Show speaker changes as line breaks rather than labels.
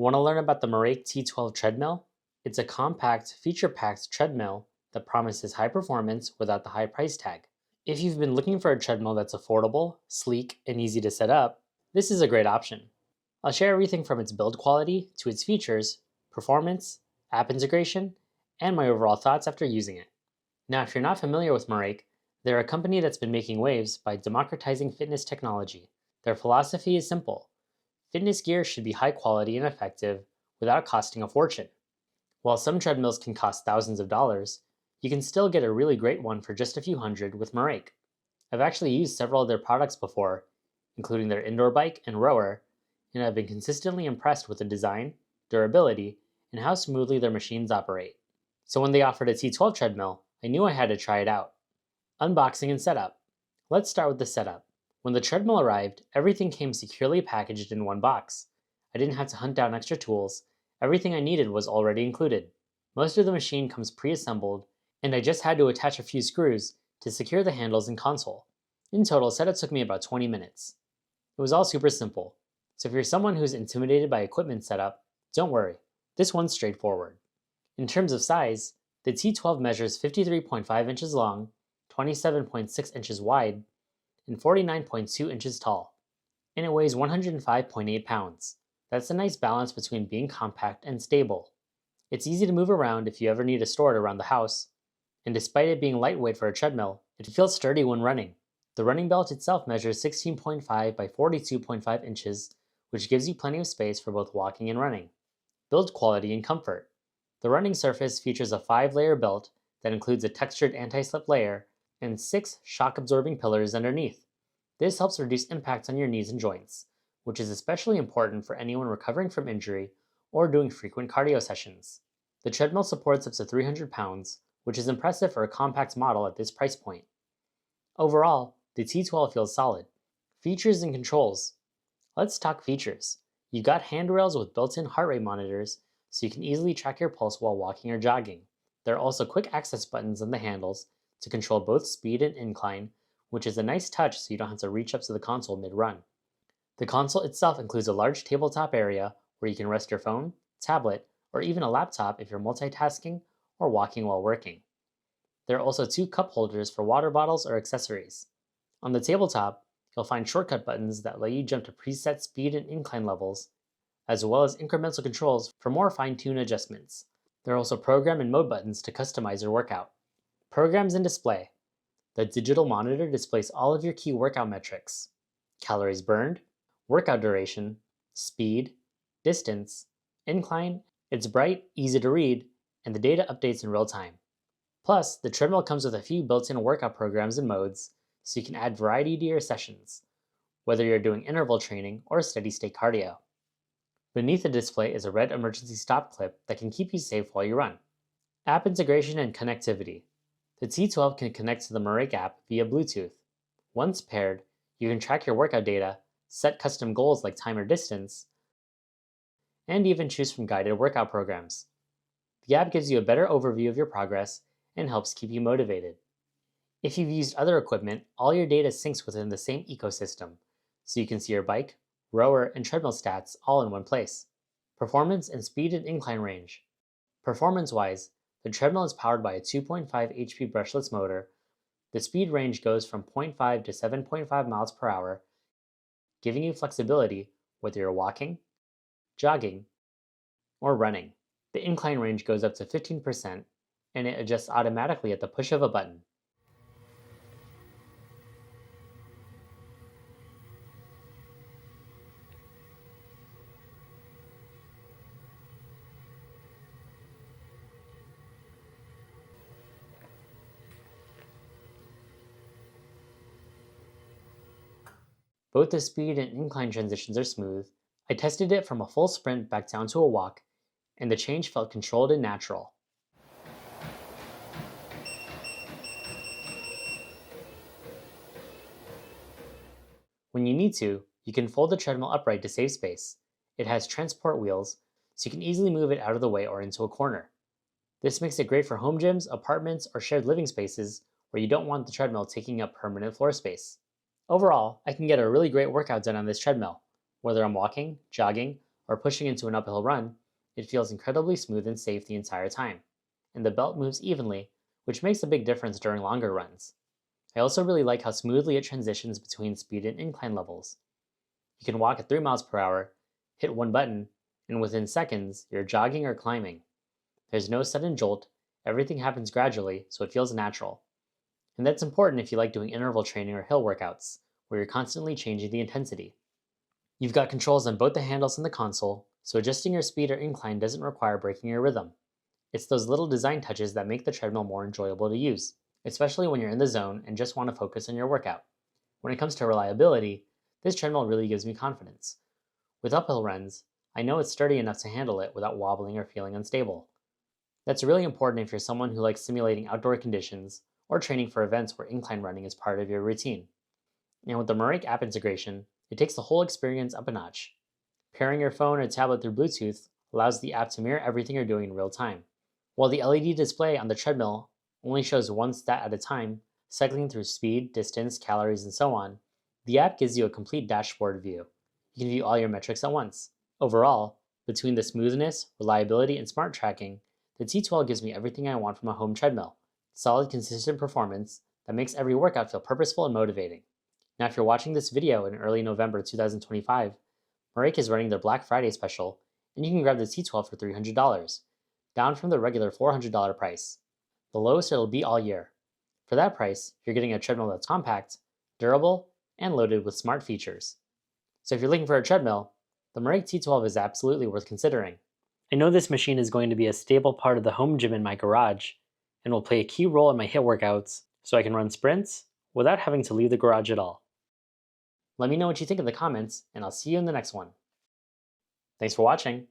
Want to learn about the Merach T12 Treadmill? It's a compact, feature-packed treadmill that promises high performance without the high price tag. If you've been looking for a treadmill that's affordable, sleek, and easy to set up, this is a great option. I'll share everything from its build quality to its features, performance, app integration, and my overall thoughts after using it. Now, if you're not familiar with Merach, they're a company that's been making waves by democratizing fitness technology. Their philosophy is simple. Fitness gear should be high quality and effective without costing a fortune. While some treadmills can cost thousands of dollars, you can still get a really great one for just a few hundred with Merach. I've actually used several of their products before, including their indoor bike and rower, and I've been consistently impressed with the design, durability, and how smoothly their machines operate. So when they offered a T12 treadmill, I knew I had to try it out. Unboxing and setup. Let's start with the setup. When the treadmill arrived, everything came securely packaged in one box. I didn't have to hunt down extra tools. Everything I needed was already included. Most of the machine comes pre-assembled, and I just had to attach a few screws to secure the handles and console. In total, setup took me about 20 minutes. It was all super simple, so if you're someone who's intimidated by equipment setup, don't worry, this one's straightforward. In terms of size, the T12 measures 53.5 inches long, 27.6 inches wide, and 49.2 inches tall, and it weighs 105.8 pounds. That's a nice balance between being compact and stable. It's easy to move around if you ever need to store it around the house, and despite it being lightweight for a treadmill, it feels sturdy when running. The running belt itself measures 16.5 by 42.5 inches, which gives you plenty of space for both walking and running. Build quality and comfort. The running surface features a 5-layer belt that includes a textured anti-slip layer and 6 shock-absorbing pillars underneath. This helps reduce impact on your knees and joints, which is especially important for anyone recovering from injury or doing frequent cardio sessions. The treadmill supports up to 300 pounds, which is impressive for a compact model at this price point. Overall, the T12 feels solid. Features and controls. Let's talk features. You've got handrails with built-in heart rate monitors, so you can easily track your pulse while walking or jogging. There are also quick access buttons on the handles to control both speed and incline, which is a nice touch so you don't have to reach up to the console mid-run. The console itself includes a large tabletop area where you can rest your phone, tablet, or even a laptop if you're multitasking or walking while working. There are also 2 cup holders for water bottles or accessories. On the tabletop, you'll find shortcut buttons that let you jump to preset speed and incline levels, as well as incremental controls for more fine-tuned adjustments. There are also program and mode buttons to customize your workout. Programs and display. The digital monitor displays all of your key workout metrics: calories burned, workout duration, speed, distance, incline. It's bright, easy to read, and the data updates in real time. Plus, the treadmill comes with a few built-in workout programs and modes, so you can add variety to your sessions, whether you're doing interval training or steady-state cardio. Beneath the display is a red emergency stop clip that can keep you safe while you run. App integration and connectivity. The T12 can connect to the Merach app via Bluetooth. Once paired, you can track your workout data, set custom goals like time or distance, and even choose from guided workout programs. The app gives you a better overview of your progress and helps keep you motivated. If you've used other equipment, all your data syncs within the same ecosystem, so you can see your bike, rower, and treadmill stats all in one place. Performance and speed and incline range. Performance-wise, the treadmill is powered by a 2.5 HP brushless motor. The speed range goes from 0.5 to 7.5 miles per hour, giving you flexibility whether you're walking, jogging, or running. The incline range goes up to 15%, and it adjusts automatically at the push of a button. Both the speed and incline transitions are smooth. I tested it from a full sprint back down to a walk, and the change felt controlled and natural. When you need to, you can fold the treadmill upright to save space. It has transport wheels, so you can easily move it out of the way or into a corner. This makes it great for home gyms, apartments, or shared living spaces where you don't want the treadmill taking up permanent floor space. Overall, I can get a really great workout done on this treadmill, whether I'm walking, jogging, or pushing into an uphill run, it feels incredibly smooth and safe the entire time. And the belt moves evenly, which makes a big difference during longer runs. I also really like how smoothly it transitions between speed and incline levels. You can walk at 3 miles per hour, hit one button, and within seconds, you're jogging or climbing. There's no sudden jolt, everything happens gradually, so it feels natural. And that's important if you like doing interval training or hill workouts, where you're constantly changing the intensity. You've got controls on both the handles and the console, so adjusting your speed or incline doesn't require breaking your rhythm. It's those little design touches that make the treadmill more enjoyable to use, especially when you're in the zone and just want to focus on your workout. When it comes to reliability, this treadmill really gives me confidence. With uphill runs, I know it's sturdy enough to handle it without wobbling or feeling unstable. That's really important if you're someone who likes simulating outdoor conditions or training for events where incline running is part of your routine. And with the Merach app integration, it takes the whole experience up a notch. Pairing your phone or tablet through Bluetooth allows the app to mirror everything you're doing in real time. While the LED display on the treadmill only shows one stat at a time, cycling through speed, distance, calories, and so on, the app gives you a complete dashboard view. You can view all your metrics at once. Overall, between the smoothness, reliability, and smart tracking, the T12 gives me everything I want from a home treadmill. Solid, consistent performance that makes every workout feel purposeful and motivating. Now, if you're watching this video in early November 2025, Merach is running their Black Friday special, and you can grab the T12 for $300, down from the regular $400 price, the lowest it'll be all year. For that price, you're getting a treadmill that's compact, durable, and loaded with smart features. So if you're looking for a treadmill, the Merach T12 is absolutely worth considering. I know this machine is going to be a stable part of the home gym in my garage, and will play a key role in my HIIT workouts, so I can run sprints without having to leave the garage at all. Let me know what you think in the comments, and I'll see you in the next one. Thanks for watching.